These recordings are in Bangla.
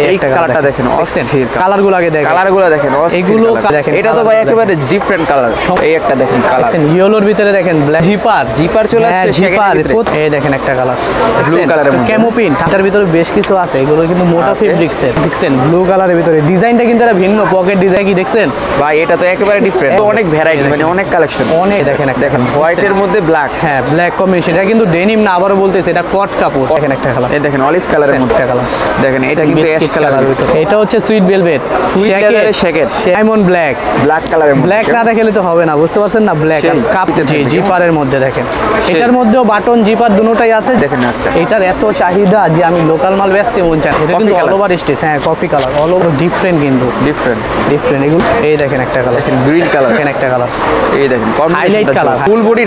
এই কালারটা দেখেন, অস্থির কালারগুলো আগে দেখেন, কালারগুলো দেখেন, এগুলো দেখেন। এটা তো ভাই একেবারে ডিফারেন্ট কালার। এই একটা দেখেন কালার, দেখেন ইয়েলোর ভিতরে দেখেন ব্ল্যাক জিপার চলে আসছে, জিপার। এই দেখেন একটা কালার ব্লু কালারের মধ্যে ক্যামোপিন, তার ভিতরে বেশ কিছু আছে, এগুলো কিন্তু মোটা ফেব্রিক্সের। দেখছেন ব্লু কালারের ভিতরে ডিজাইনটা কিন্তু এটা ভিন্ন, পকেট ডিজাইন কি দেখছেন ভাই? এটা তো একেবারে ডিফারেন্ট, অনেক ভ্যারাইটি, মানে অনেক কালেকশন, অনেক। দেখেন দেখেন হোয়াইটের মধ্যে ব্ল্যাক, হ্যাঁ ব্ল্যাক কম্বিনেশন। এটা কিন্তু ডেনিম না, আবারও বলতেছে এটা কট কাপড়। দেখেন একটা কালার, এই দেখেন অলিভ কালারের মধ্যে একটা কালার দেখেন, এটা কিন্তু অ্যাশ কালারের ভিতরে। এটা হচ্ছে সুইট ভেলভেট, শেকেট ডায়মন্ড ব্ল্যাক, ব্ল্যাক কালারের মধ্যে। ব্ল্যাক না দেখালে তো হবে না, বুঝতে পারছেন না? ব্ল্যাক আর কাপ জিপারের মধ্যে দেখেন, এটার মধ্যেও বাটন জিপার দুটোটাই আছে। দেখেন একটা, এটার এত চাহিদা যে আমি লোকাল মাল বেচতে মন চাই। এটা কিন্তু অল ওভার স্টিচ, হ্যাঁ coffee colour, all over different, কিন্তু ডিফারেন্ট এগুলো। এই দেখেন একটা কালার, দেখেন গ্রিন কালার, দেখেন একটা কালার, এই দেখেন highlight colour, full body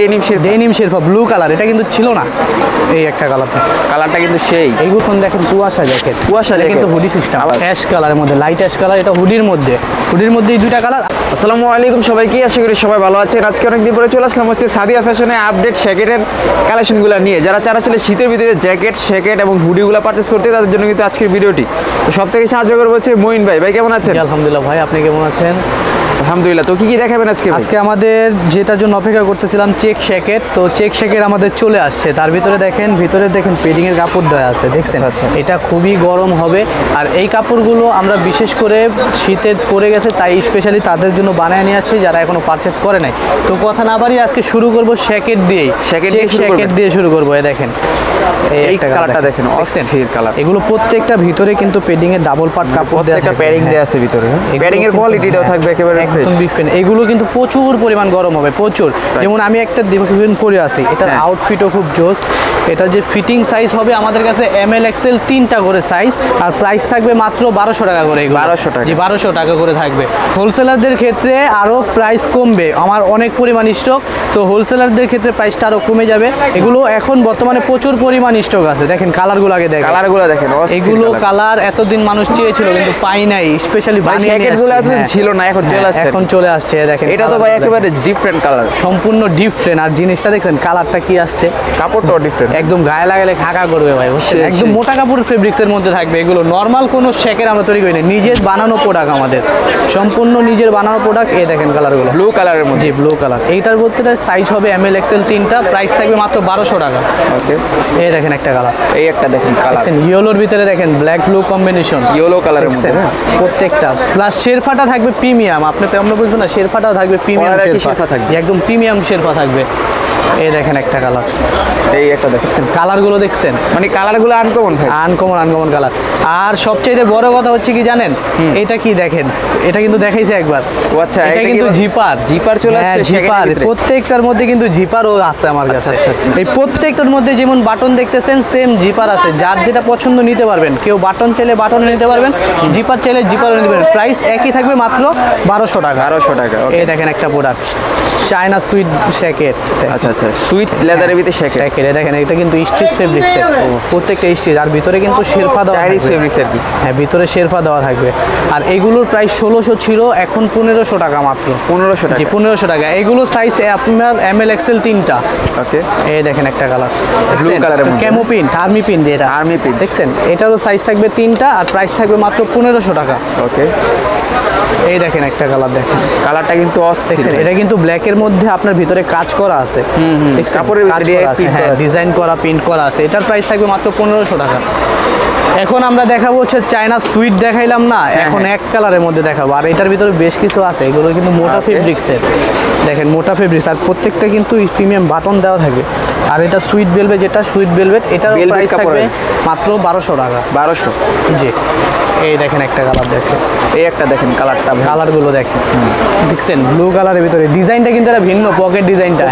denim Sherpa blue colour. এটা কিন্তু ছিল না, এই একটা কালার, কালারটা কিন্তু সেই। এইগুলো দেখেন কুয়াশা জ্যাকেট, কিন্তু হুডি সিস্টেম, অ্যাশ কালারের মধ্যে, লাইট অ্যাশ কালার। এটা হুডির মধ্যে এই দুইটা কালার। আসসালামু আলাইকুম সবাইকে, আশা করি সবাই ভালো আছেন। আজকে অনেকদিন পরে চলে আসলাম হচ্ছে সাদিয়া ফ্যাশনে আপডেট জ্যাকেটের কালেকশনগুলো নিয়ে। যারা চাচ্ছিল শীতের ভিতরে জ্যাকেট এবং হুডিগুলো পারচেস করতে, তাদের জন্য কিন্তু আজকের ভিডিওটি। তো সব থেকে সাহায্য করবো হচ্ছে মঈন ভাই। ভাই কেমন আছেন? আলহামদুলিল্লাহ ভাই, আপনি কেমন আছেন? আলহামদুলিল্লাহ। তো কি দেখাবেন আজকে? আজকে আমাদের যেটার জন্য অপেক্ষা করতেছিলাম চেক জ্যাকেট, তো চেক জ্যাকেট আমাদের চলে আসছে। তার ভিতরে দেখেন পেডিং এর কাপড় দেওয়া আছে, দেখছেন? এটা খুবই গরম হবে। আর এই কাপড়গুলো আমরা বিশেষ করে শীতে পড়ে গেছে, তাই স্পেশালি তাদের জন্য বানায় নিয়ে আসছি যারা এখনো পারচেস করে নাই। তো কথা না বাড়িয়ে আজকে শুরু করবো জ্যাকেট দিয়েই, জ্যাকেট দিয়ে শুরু করবো। এই দেখেন এই কালারটা দেখেন, অস্থির কালার। এগুলো প্রত্যেকটা ভিতরে কিন্তু পেডিং এর ডাবল পার্ট কাপড় দেওয়া আছে, প্যাডিং দেওয়া আছে ভিতরে। প্যাডিং এর কোয়ালিটিটাও থাকবে একেবারে একদম ডিফারেন্ট। এগুলো কিন্তু প্রচুর পরিমাণ গরম হবে, প্রচুর। যেমন আমি একটা ডিফারেন্ট পরে আছি, এটার আউটফিটও খুব জোস। এটা যে ফিটিং সাইজ হবে আমাদের কাছে ML XL 3টা করে সাইজ, আর প্রাইস থাকবে মাত্র 1200 টাকা করে। 1200 টাকা, 1200 টাকা করে থাকবে। হোলসেলারদের ক্ষেত্রে আরও প্রাইস কমবে, আমার অনেক পরিমাণ স্টক, তো হোলসেলারদের ক্ষেত্রে প্রাইসটা আরও কমে যাবে। এগুলো এখন বর্তমানে প্রচুর পরিমাণ স্টক আছে। দেখেন কালারগুলো আগে দেখেন, এগুলো কালার এতদিন মানুষ চেয়েছিল কিন্তু পাই নাই, স্পেশালি ছিল না, এখন চলে আসছে। দেখেন এটা তো ভাই একেবারে ডিফারেন্ট কালার, সম্পূর্ণ ডিফারেন্ট। আর জিনিসটা দেখছেন কালারটা কি আসছে, কাপড়টাও ডিফারেন্ট, একদম গায়ে লাগালে খাকা করবে ভাই, বুঝছেন? একদম মোটা কাপড়ের ফেব্রিক্সের মধ্যে থাকবে। এগুলো নর্মাল কোনো শেকের আমরা তৈরি করি না, নিজের বানানো প্রোডাক্ট আমাদের, সম্পূর্ণ নিজের বানানো প্রোডাক্ট। এই দেখেন কালারগুলো, ব্লু কালারের মধ্যে, ব্লু কালার। এইটার মধ্যে সাইজ হবে ML XL 3টা, প্রাইস থাকবে মাত্র 1200 টাকা। ওকে, এই দেখেন একটা কালার, এই একটা দেখেন কালার, দেখছেন ইয়েলোর ভিতরে দেখেন ব্ল্যাক ব্লু কম্বিনেশন, ইয়েলো কালারের মধ্যে প্রত্যেকটা। প্লাস শেরফাটা থাকবে প্রিমিয়াম, আপনি আমরা বলবো না, শেরফাটাও থাকবে প্রিমিয়াম শেরফা থাকবে, একদম প্রিমিয়াম শেরফা থাকবে। এই দেখেন একটা কালার, এই একটা দেখছেন, কালারগুলো দেখছেন, মানে কালারগুলো আনকমন কালার। আর সবচেয়ে বড় কথা হচ্ছে কি জানেন, এটা কি দেখেন, এটা কিন্তু দেখাইছে একবার। ও আচ্ছা, এটা কিন্তু জিপার চলে আসছে, জিপার। প্রত্যেকটার মধ্যে কিন্তু জিপারও আছে আমার কাছে। এই প্রত্যেকটার মধ্যে যেমন বাটন দেখতেছেন, সেম জিপার আছে। যার যেটা পছন্দ নিতে পারবেন, কেউ বাটন চাইলে বাটনও নিতে পারবেন, জিপার চাইলে জিপারও নিতে পারবেন। প্রাইস একই থাকবে, মাত্র 1200 টাকা। এই দেখেন একটা প্রোডাক্ট, চায়না সুইট জ্যাকেট। আচ্ছা, সুইট লেদারের ভিতরে জ্যাকেট। দেখেন এটা কিন্তু স্টিচ ফেব্রিক্সের, প্রত্যেকটা স্টিচ। আর ভিতরে কিন্তু শেরফা দেওয়া থাকবে, হ্যাঁ ভিতরে শেরফা দেওয়া থাকবে। আর এগুলোর প্রাইস 1600 ছিল, এখন 1500 টাকা মাত্র। 1500 টাকা, 1500 টাকা। এগুলো সাইজ আপনার ML XL 3টা। ওকে, এই দেখেন একটা কালার, ব্লু কালারের মধ্যে, ক্যামো প্রিন্ট, আর্মি প্রিন্ট। এটা আর্মি প্রিন্ট, দেখছেন? এটারও সাইজ থাকবে 3টা, আর প্রাইস থাকবে মাত্র 1500 টাকা। ওকে, এই দেখেন একটা কালার, দেখেন কালারটা কিন্তু দেখছেন? এটা কিন্তু ব্ল্যাকের মধ্যে আপনার ভিতরে কাজ করা আছে, কাপড়ের কাজ করা আছে, হ্যাঁ ডিজাইন করা, প্রিন্ট করা আছে। এটার প্রাইস থাকবে মাত্র 1500 টাকা। এখন আমরা দেখাবো হচ্ছে চায়না সুইট দেখাইলাম না, এখন এক কালারের মধ্যে দেখাবো। আর এটার ভিতরে বেশ কিছু আছে, এগুলো কিন্তু মোটা ফেব্রিক্সের। দেখেন মোটা ফেব্রিক্স, আর প্রত্যেকটা কিন্তু প্রিমিয়াম বাটন দেওয়া থাকবে। আর এটা সুইট ভেলভেট, যেটা সুইট ভেলভেট, এটার প্রাইস থাকবে মাত্র 1200 টাকা। 1200, জি। এই দেখেন একটা কালার, দেখেন এই একটা দেখেন কালারগুলো দেখেন, দেখছেন ব্লু কালারের ভিতরে ডিজাইনটা কিন্তু এটা ভিন্ন, পকেট ডিজাইনটা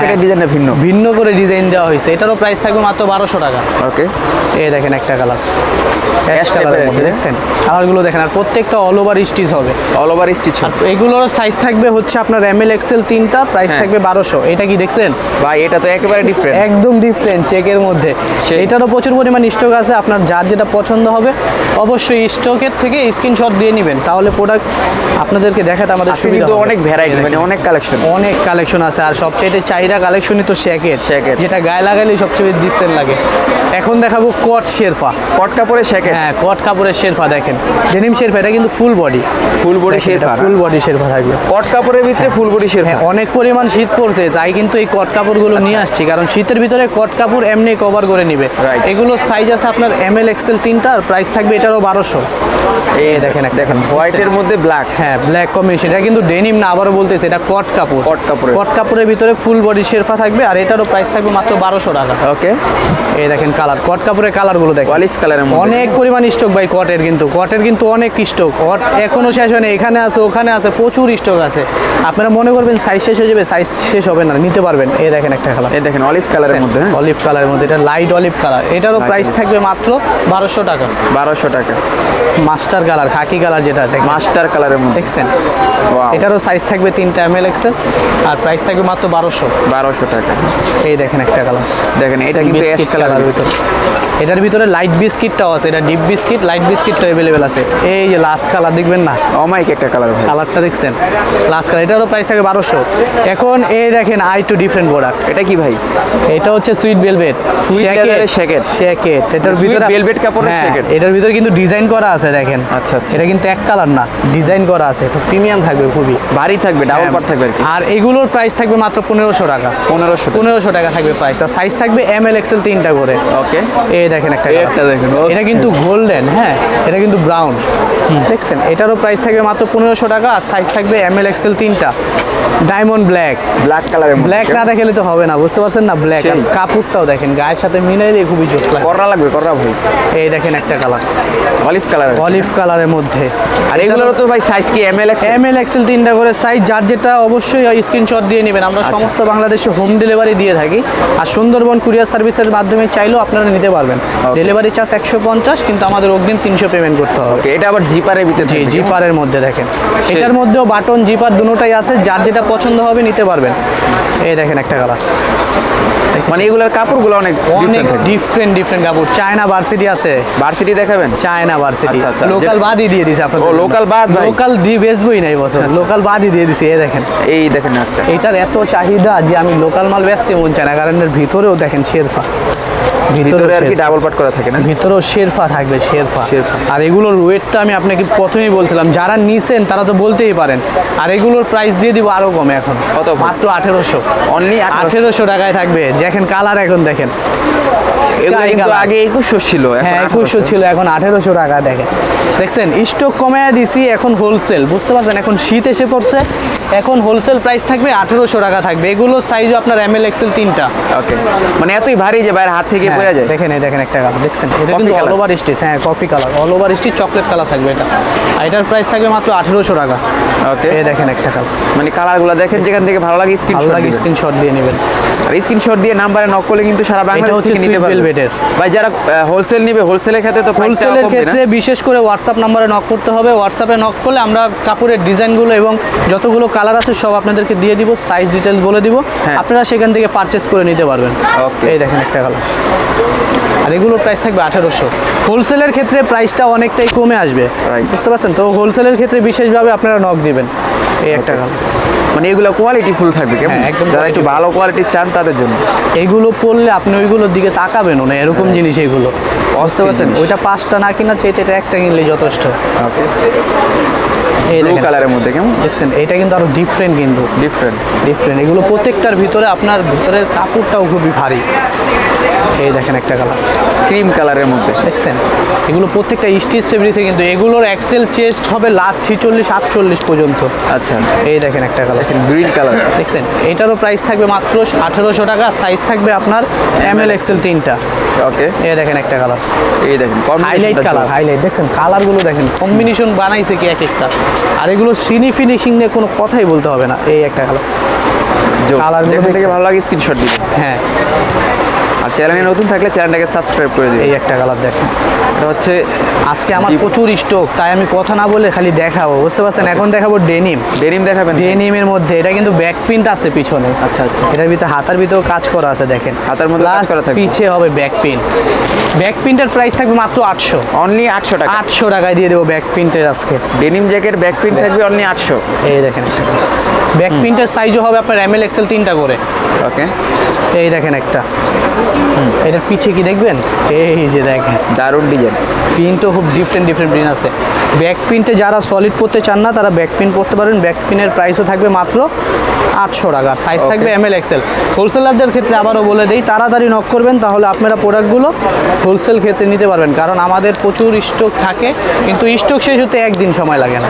ভিন্ন করে ডিজাইন দেওয়া হয়েছে। এটারও প্রাইস থাকবে মাত্র 1200 টাকা। ওকে, এই দেখেন একটা কালার, অ্যাশ কালারের মধ্যে, দেখছেন কালারগুলো দেখেন। আর প্রত্যেকটা অল ওভার স্টিচ হবে, এগুলোর সাইজ থাকবে হচ্ছে আপনার ML XL 3টা, প্রাইস থাকবে 1200। এটা কি দেখছেন ভাই? এটা তো একেবারে ডিফারেন্ট, একদম ডিফারেন্ট চেকের মধ্যে। এটারও প্রচুর পরিমাণ স্টক আছে, আপনার যার যেটা পছন্দ হবে অবশ্যই স্টকের থেকে স্ক্রিনশট দিয়ে নেবেন, তাহলে প্রোডাক্ট আপনাদেরকে দেখাতে আমাদের সুবিধা হবে। অনেক ভ্যারাইটি, মানে অনেক কালেকশন আছে। আর সবচেয়ে চাহিদা কালেকশনই তো জ্যাকেট, যেটা গায়ে লাগালেই সবচেয়ে ডিফারেন্ট লাগে। এখন দেখাবো কট শেরফা, কট কাপড়ে জ্যাকেট, হ্যাঁ কট কাপড়ের শেরপা দেখেন, ডেনিম শেরপা, এটা কিন্তু full body Sherpa, full body Sherpa থাকবে। কট কাপড়ের ভিতরে ফুল বডি শেরপা। অনেক পরিমাণ শীত পড়ছে, তাই কিন্তু এই কট কাপড়গুলো নিয়ে আসছি, কারণ শীতের ভিতরে কট কাপড় এমনি কভার করে নিবে। এগুলো সাইজ আছে আপনার ML XL তিনটার, প্রাইস থাকবে এটারও 1200। এই দেখেন হোয়াইটের মধ্যে ব্ল্যাক, হ্যাঁ ব্ল্যাক কম্বিনেশন, এটা কিন্তু ডেনিম না, আবারও বলতেছে এটা কট কাপড়। কট কাপড়ের ভিতরে ফুল বডি শেরপা থাকবে, আর এটারও প্রাইস থাকবে মাত্র 1200 টাকা। ওকে, এই দেখেন কালার, কট কাপড়ের কালারগুলো দেখেন, অলিভ কালারের মধ্যে অনেক পরিমাণ স্টক ভাই কটের কিন্তু অনেক স্টক। কট এখনো শেষ হয়নি, এখানে আছে ওখানে আছে, প্রচুর স্টক আছে। আপনারা মনে করবেন সাইজ শেষ হয়ে যাবে, সাইজ শেষ হবে না, নিতে পারবেন। এই দেখেন একটা কালার, এই দেখেন অলিভ কালারের মধ্যে, অলিভ কালারের মধ্যে, এটা লাইট অলিভ কালার, এটারও প্রাইস থাকবে মাত্র 1200 টাকা। 1200 টাকা। মাস্টার কালার, খাকি কালার যেটা দেখেন, মাস্টার কালারের মধ্যে দেখছেন, ওয়াও, এটারও সাইজ থাকবে 3টা ML XL, আর প্রাইস থাকবে মাত্র 1200 টাকা। এই দেখেন একটা কালার, দেখেন এটা কিন্তু অ্যাশ কালারের ভিতরে, এটার ভিতরে লাইট বিস্কিটটাও আছে, এটা ডিপ বিস্কিট, লাইট বিস্কিটটা अवेलेबल আছে। এই যে লাস্ট কালার দেখবেন না, অমাইক একটা কালার, কালারটা দেখছেন, লাস্ট কালার, এটারও প্রাইস থাকে 1200। এখন এই দেখেন টু ডিফারেন্ট প্রোডাক্ট, এটা কি ভাই? এটা হচ্ছে সুইট ভেলভেট, জ্যাকেট, এটার ভিতরে ভেলভেট কাপড়ের জ্যাকেট, এটার ভিতরে কিন্তু ডিজাইন করা আছে দেখেন। আচ্ছা, এটা কিন্তু এক কালার না, ডিজাইন করা আছে, প্রিমিয়াম থাকবে, খুবই ভারী থাকবে, ডাবল পার্ট থাকবে আর এগুলোর প্রাইস থাকবে মাত্র 1500 টাকা। 1500 টাকা থাকবে প্রাইস, আর সাইজ থাকবে ML XL 3টা করে। ওকে, এই দেখেন একটা দেখেন, এটা কিন্তু গোল্ডেন, হ্যাঁ এটা কিন্তু ব্রাউন, দেখছেন, এটারও প্রাইস থাকবে মাত্র 1500 টাকা, আর সাইজ থাকবে ML XL 3টা। ডায়মন্ড ব্ল্যাক কালারের, ব্ল্যাক না দেখালে তো হবে না, বুঝতে পারছেন না, ব্ল্যাক। আর কাপড়টাও দেখেন, গায়ের সাথে মিলাইলে খুবই জোস লাগে, কররা লাগবে, কররা ভাই। এই দেখেন একটা কালার, অলিভ কালারের মধ্যে। আর এগুলোর তো ভাই সাইজ কি ML XL 3টা করে সাইজ, যার যেটা অবশ্যই স্ক্রিনশট দিয়ে নেবেন। আমরা সমস্ত বাংলাদেশে হোম ডেলিভারি দিয়ে থাকি, আর সুন্দরবন কুরিয়ার সার্ভিসের মাধ্যমে চাইলেও আপনারা নিতে পারবেন। ডেলিভারি চার্জ 150, কিন্তু আমাদের অগ্রিম 300 পেমেন্ট করতে হবে। এটা আবার জিপারের ভিতরে, জিপারের মধ্যে দেখেন, এটার মধ্যেও বাটন জিপার দুটোটাই আছে, যার যেটা পছন্দ হবে নিতে পারবেন। এই দেখেন একটা কালার, মানে এগুলোর কাপড়গুলো অনেক ডিফারেন্ট কাপড়। চায়না ভার্সিটি আছে, ভার্সিটি দেখাবেন, চায়না ভার্সিটি, আচ্ছা, লোকাল বাদই দিয়ে দিছে আপনাদের। লোকাল বাদ, লোকাল দিয়ে বেচবই নাই বছর, লোকাল বাদই দিয়ে দিছি। এই দেখেন একটা, এটার এত চাহিদা যে আমি লোকাল মাল বেচতে মন চায় না, কারণ এর ভিতরেও দেখেন শেরফা, ভিতরে আর কি ডাবল পার্ট করা থাকে না, ভিতরেও শেরফা থাকবে, শেরফা। আর এগুলোর ওয়েটটা আমি আপনাকে প্রথমেই বলছিলাম, যারা নিছেন তারা তো বলতেই পারেন। আর এগুলোর প্রাইস দিয়ে দিব আরো কমে, এখন কত? মাত্র 1800, অনলি 1800 টাকায় থাকবে। দেখেন কালার, এখন দেখেন, আগে 2100 ছিল, হ্যাঁ 2100 ছিল, এখন 1800 টাকা। দেখছেন স্টক কমায় দিছি, এখন হোলসেল, বুঝতে পারছেন, এখন শীত এসে পড়ছে, এখন হোলসেল প্রাইস থাকবে 1800 টাকা থাকবে। এগুলো সাইজও আপনার ML XL 3টা। ওকে, মানে এতই ভারী যে বাইরে হাত থেকে পড়ে যায়। দেখেন একটা কালার, দেখছেন, এটা কিন্তু অল ওভার স্টিচ, হ্যাঁ coffee colour, all over stitch, chocolate colour থাকবে এটা, আর এটার প্রাইস থাকবে মাত্র 1800 টাকা। ওকে, এই দেখেন একটা কালার, মানে কালারগুলো দেখেন, যেখান থেকে ভালো লাগে স্ক্রিনশট দিয়ে নেবেন, আর স্ক্রিনশট দিয়ে নাম্বারে নক করলে কিন্তু সারা বাংলাদেশ থেকে নিতে পারবেন। ভাই যারা হোলসেল নিবে, হোলসেলের ক্ষেত্রে তো হোলসেলের ক্ষেত্রে বিশেষ করে হোয়াটসঅ্যাপ নাম্বারে নক করতে হবে। হোয়াটসঅ্যাপে নক করলে আমরা কাপড়ের ডিজাইনগুলো এবং যতগুলো কালার আছে সব আপনাদেরকে দিয়ে দিব, সাইজ ডিটেলস বলে দিব, আপনারা সেখান থেকে পারচেস করে নিতে পারবেন। এই দেখেন একটা কালার, আর এগুলোর প্রাইস থাকবে 1800। হোলসেলের ক্ষেত্রে প্রাইসটা অনেকটাই কমে আসবে, বুঝতে পারছেন তো, হোলসেলের ক্ষেত্রে বিশেষভাবে আপনারা নক দিবেন। এই একটা কালার, মানে এগুলো কোয়ালিটি ফুল থাকবে, একদম, যারা একটু ভালো কোয়ালিটি চান তাদের জন্য। এইগুলো পরলে আপনি ওইগুলোর দিকে তাকাবেনও না, এরকম জিনিস এগুলো, বুঝতে পারছেন। ওইটা 5টা না কিনা চাইতে এটা একটা কিনলেই যথেষ্ট। এই ব্লু কালারের মধ্যে কেমন দেখছেন, এটা কিন্তু আরো ডিফারেন্ট, কিন্তু ডিফারেন্ট এগুলো প্রত্যেকটার ভিতরে আপনার ভিতরের কাপড়টাও খুবই ভারী। এই দেখেন একটা কালার, ক্রিম কালারের মধ্যে, দেখছেন, এগুলো প্রত্যেকটা স্টিচ ফেব্রিকে, কিন্তু এগুলোর এক্সেল চেস্ট হবে লাস্ট 46-48 পর্যন্ত। আচ্ছা, এই দেখেন একটা কালার, গ্রিন কালার, দেখছেন, এটারও প্রাইস থাকবে মাত্র 1800 টাকা, সাইজ থাকবে আপনার ML XL 3টা। ওকে, এই দেখেন একটা কালার, এই দেখেন হাইলাইট কালার, দেখছেন কালারগুলো দেখেন, কম্বিনেশন বানাইছে কি এক একটা, আর এগুলো সিনি ফিনিশিং নিয়ে কোনো কথাই বলতে হবে না। এই একটা কালার, কালারগুলো দেখে ভালো লাগে স্ক্রিনশট দিবেন। হ্যাঁ, আর চ্যানেলে নতুন থাকলে চ্যানেলটাকে সাবস্ক্রাইব করে দিন। এই একটা কালার দেখেন, এটা হচ্ছে আজকে আমার প্রচুর স্টক, তাই আমি কথা না বলে খালি দেখাবো, বুঝতে পারছেন। এখন দেখাবো ডেনিম দেখাবেন, ডেনিমের মধ্যে এটা কিন্তু ব্যাক প্রিন্ট আছে পিছনে। আচ্ছা, এটার ভিতরে হাতার ভিতরেও কাজ করা আছে, দেখেন হাতার মধ্যে কাজ করা থাকবে, পিছে হবে ব্যাক প্রিন্টের প্রাইস থাকবে মাত্র 800, অনলি 800 টাকা। 800 টাকায় দিয়ে দেবো ব্যাক প্রিন্টের আজকে। ডেনিম জ্যাকেট ব্যাক প্রিন্ট থাকবে অনলি 800। এই দেখেন ব্যাক প্রিন্টের সাইজও হবে আপনার ML XL 3টা করে। ওকে, এই দেখেন একটা এটার পিছে কি দেখবেন, এই যে দেখেন দারুণ ডিজাইন। প্রিন্টও খুব ডিফারেন্ট প্রিন্ট আছে। ব্যাক প্রিন্টে যারা সলিড পরতে চান না তারা ব্যাক প্রিন্ট পরতে পারেন। ব্যাক প্রিন্টের প্রাইসও থাকবে মাত্র 800 টাকা। সাইজ থাকবে ML XL। হোলসেলারদের ক্ষেত্রে আবারও বলে দিই, তাড়াতাড়ি নক করবেন, তাহলে আপনারা প্রোডাক্টগুলো হোলসেল ক্ষেত্রে নিতে পারবেন। কারণ আমাদের প্রচুর স্টক থাকে, কিন্তু স্টক শেষ হতে একদিন সময় লাগে না,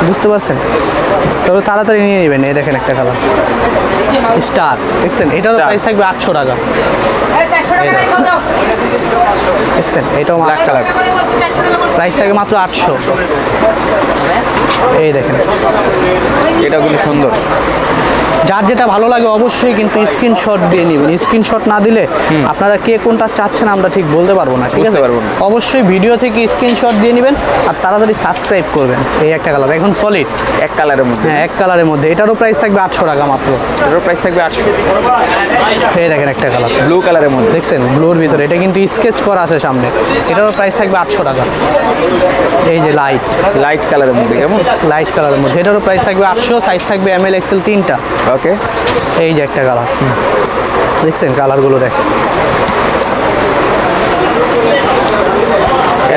বুঝতে পারছেন? তবে তাড়াতাড়ি নিয়ে নেবেন। এই দেখেন একটা কালার স্টার, দেখছেন? এটারও প্রাইস থাকবে 800 টাকা। দেখছেন? এটাও মাস্ট কালার, প্রাইস থাকে মাত্র 800। এই দেখেন, এটা খুব সুন্দর। যার যেটা ভালো লাগে অবশ্যই কিন্তু স্ক্রিনশট দিয়ে নেবেন। স্ক্রিনশট না দিলে আপনারা কে কোনটা চাচ্ছেন আমরা ঠিক বলতে পারবো না, ঠিক আছে? অবশ্যই ভিডিও থেকে স্ক্রিনশট দিয়ে নেবেন আর তাড়াতাড়ি সাবস্ক্রাইব করবেন। এই একটা কালার এখন সলিড এক কালারের মধ্যে, হ্যাঁ এক কালারের মধ্যে, এটারও প্রাইস থাকবে 800 টাকা মাত্র। এটারও প্রাইস থাকবে 800। এই দেখেন একটা কালার ব্লু কালারের মধ্যে, দেখছেন? ব্লুর ভিতরে এটা কিন্তু স্কেচ করা আছে সামনে, এটারও প্রাইস থাকবে 800 টাকা। এই যে লাইট কালারের মধ্যে, কেমন লাইট কালারের মধ্যে, এটারও প্রাইস থাকবে 800। সাইজ থাকবে ML XL 3টা। ওকে, এই যে একটা কালার, দেখছেন? কালারগুলো দেখেন,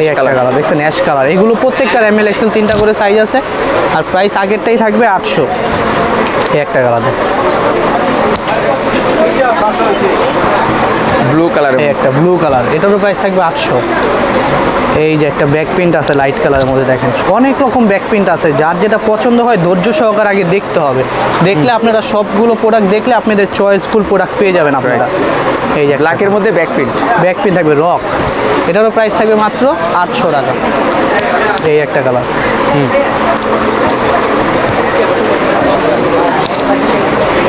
এই একটা কালার দেখছেন, অ্যাশ কালার। এগুলো প্রত্যেকটার ML XL 3টা করে সাইজ আছে আর প্রাইস আগেরটাই থাকবে 800। এই একটা কালার দেখেন, ব্লু কালার, এই একটা ব্লু কালার, এটারও প্রাইস থাকবে 800। এই যে একটা ব্যাক প্রিন্ট আছে লাইট কালারের মধ্যে, দেখেন অনেক রকম ব্যাক প্রিন্ট আছে। যার যেটা পছন্দ হয় ধৈর্য সহকারে আগে দেখতে হবে, দেখলে আপনারা সবগুলো প্রোডাক্ট দেখলে আপনাদের চয়েসফুল প্রোডাক্ট পেয়ে যাবেন আপনারা। এই যে ব্ল্যাকের মধ্যে ব্যাক প্রিন্ট থাকবে রক, এটারও প্রাইস থাকবে মাত্র 800 টাকা। এই একটা কালার,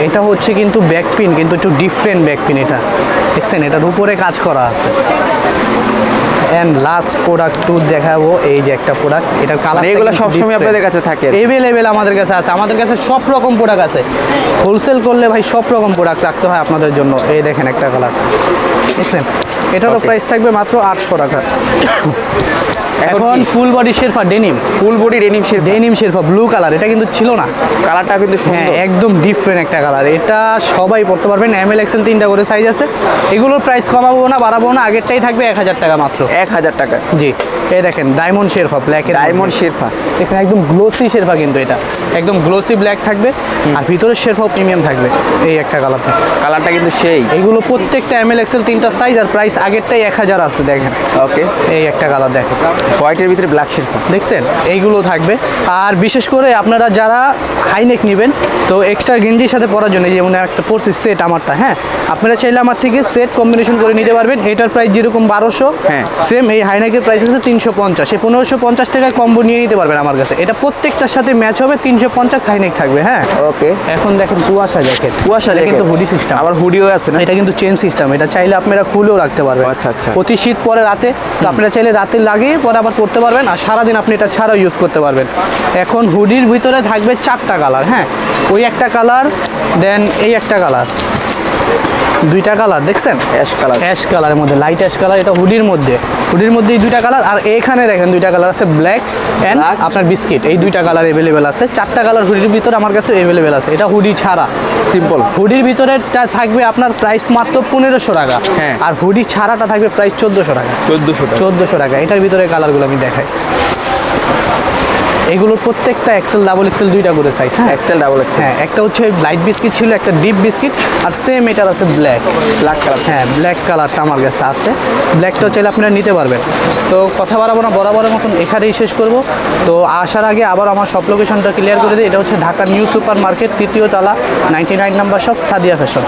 এটা হচ্ছে কিন্তু ব্যাক পিন, কিন্তু একটু ডিফারেন্ট ব্যাক পিন। এটা দেখছেন, এটার উপরে কাজ করা আছে। এন্ড লাস্ট প্রোডাক্ট টু দেখাবো, এই যে একটা প্রোডাক্ট, এটার কালার এগুলো সবসময় আপনাদের কাছে থাকে, এভেলেবেল আমাদের কাছে আছে। আমাদের কাছে সব রকম প্রোডাক্ট আছে। হোলসেল করলে ভাই সব রকম প্রোডাক্ট রাখতে হয় আপনাদের জন্য। এই দেখেন একটা কালার, দেখছেন? এটারও প্রাইস থাকবে মাত্র 800 টাকা। এখন full body Sherpa denim, denim Sherpa blue colour, এটা কিন্তু ছিল না, কালারটা কিন্তু হ্যাঁ একদম ডিফারেন্ট একটা কালার। এটা সবাই পড়তে পারবেন। ML XL 3টা করে সাইজ আছে। এগুলোর প্রাইস কমাবো না, বাড়াবো না, আগেরটাই থাকবে 1000 টাকা মাত্র। 1000 টাকা, জি। এই দেখেন ডায়মন্ড শেরপা, ব্ল্যাকের ডায়মন্ড শেরপা, এখানে একদম গ্লোসি শেরপা, কিন্তু এটা একদম গ্লোসি ব্ল্যাক থাকবে আর ভিতরের শেরপাও প্রিমিয়াম থাকবে। এই একটা কালার, কালারটা কিন্তু সেই। এইগুলো প্রত্যেকটা ML XL 3টা সাইজ আর প্রাইস আগেরটাই 1000 আছে, দেখেন। ওকে, এই একটা কালার দেখেন, হোয়াইটের ভিতরে ব্ল্যাক শেরপা, দেখছেন? এইগুলো থাকবে। আর বিশেষ করে আপনারা যারা হাইনেক নেবেন, তো এক্সট্রা গেঞ্জির সাথে পরার জন্য যেমন একটা পড়ছি সেট আমারটা, হ্যাঁ আপনারা চাইলে আমার থেকে সেট কম্বিনেশন করে নিতে পারবেন। এটার প্রাইস যেরকম 1200, হ্যাঁ সেম এই হাইনেকের প্রাইস আছে 350। এই 1550 টাকায় কম্বো নিয়ে নিতে পারবেন আমার কাছে। এটা প্রত্যেকটার সাথে ম্যাচ হবে, 350 হাইনেক থাকবে। হ্যাঁ ওকে, এখন দেখেন কুয়াশা জ্যাকেট, কিন্তু হুডি সিস্টেম, আবার হুডিও আছে না? এটা কিন্তু চেন সিস্টেম। এটা চাইলে আপনারা খুলেও রাখতে পারবেন। আচ্ছা আচ্ছা, প্রতি শীত পরে রাতে, তো আপনারা চাইলে রাতে লাগিয়ে পরে আবার পরতে পারবেন, আর সারাদিন আপনি এটা ছাড়াও ইউজ করতে পারবেন। এখন হুডির ভিতরে থাকবে 4টা কালার, হ্যাঁ ওই একটা কালার, দেন এই একটা কালার, 2টা কালার দেখছেন, অ্যাশ কালারের মধ্যে, লাইট অ্যাশ কালার। এটা হুডির মধ্যে এই 2টা কালার। আর এখানে দেখেন 2টা কালার আছে, ব্ল্যাক অ্যান্ড আপনার বিস্কিট। এই 2টা কালার এভেলেবেল আছে। 4টা কালার হুডির ভিতরে আমার কাছে এভেলেবেল আছে। এটা হুডি ছাড়া সিম্পল। হুডির ভিতরে থাকবে আপনার প্রাইস মাত্র 1500 টাকা, হ্যাঁ আর হুডি ছাড়াটা থাকবে প্রাইস 1400 টাকা। 1400 টাকা। এটার ভিতরে কালারগুলো আমি দেখাই। এগুলোর প্রত্যেকটা XL, ডাবল XL 2টা করে সাইজ। হ্যাঁ XL, ডাবল XL, হ্যাঁ একটা হচ্ছে লাইট বিস্কিট ছিল, একটা ডিপ বিস্কিট, আর সেম এটার আছে ব্ল্যাক কালার। হ্যাঁ ব্ল্যাক কালারটা আমার কাছে আছে। ব্ল্যাকটাও চাইলে আপনারা নিতে পারবেন। তো কথা বাড়াবো না, বরাবরের মতন এখানেই শেষ করব। তো আসার আগে আবার আমার সব লোকেশনটা ক্লিয়ার করে দিই। এটা হচ্ছে ঢাকা নিউ সুপার মার্কেট, 3য় তলা, 99 নাম্বার শপ, সাদিয়া ফ্যাশন।